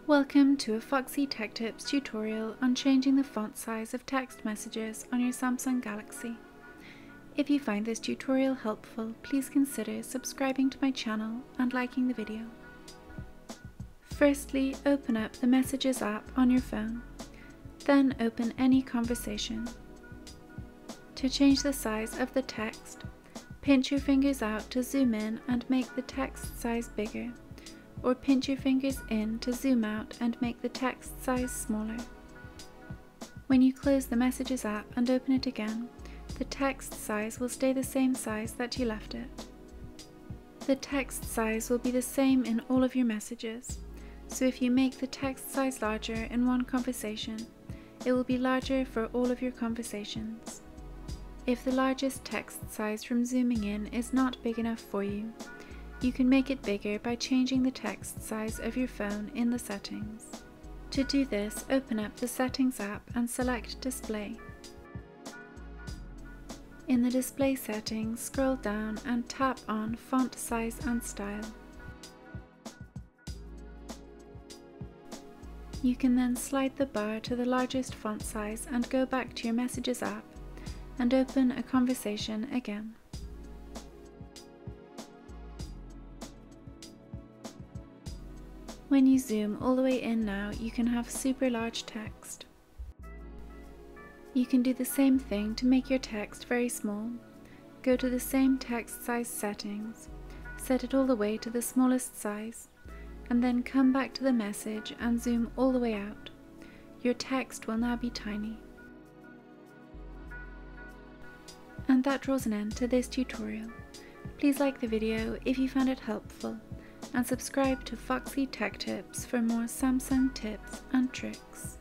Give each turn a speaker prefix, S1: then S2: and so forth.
S1: Welcome to a Foxy Tech Tips tutorial on changing the font size of text messages on your Samsung Galaxy. If you find this tutorial helpful, please consider subscribing to my channel and liking the video. Firstly, open up the Messages app on your phone. Then open any conversation. To change the size of the text, pinch your fingers out to zoom in and make the text size bigger, or pinch your fingers in to zoom out and make the text size smaller. When you close the Messages app and open it again, the text size will stay the same size that you left it. The text size will be the same in all of your messages, so if you make the text size larger in one conversation, it will be larger for all of your conversations. If the largest text size from zooming in is not big enough for you, you can make it bigger by changing the text size of your phone in the settings. To do this, open up the Settings app and select Display. In the display settings, scroll down and tap on Font Size and Style. You can then slide the bar to the largest font size and go back to your Messages app and open a conversation again. When you zoom all the way in now, you can have super large text. You can do the same thing to make your text very small. Go to the same text size settings, set it all the way to the smallest size, and then come back to the message and zoom all the way out. Your text will now be tiny. And that draws an end to this tutorial. Please like the video if you found it helpful, and subscribe to Foxy Tech Tips for more Samsung tips and tricks.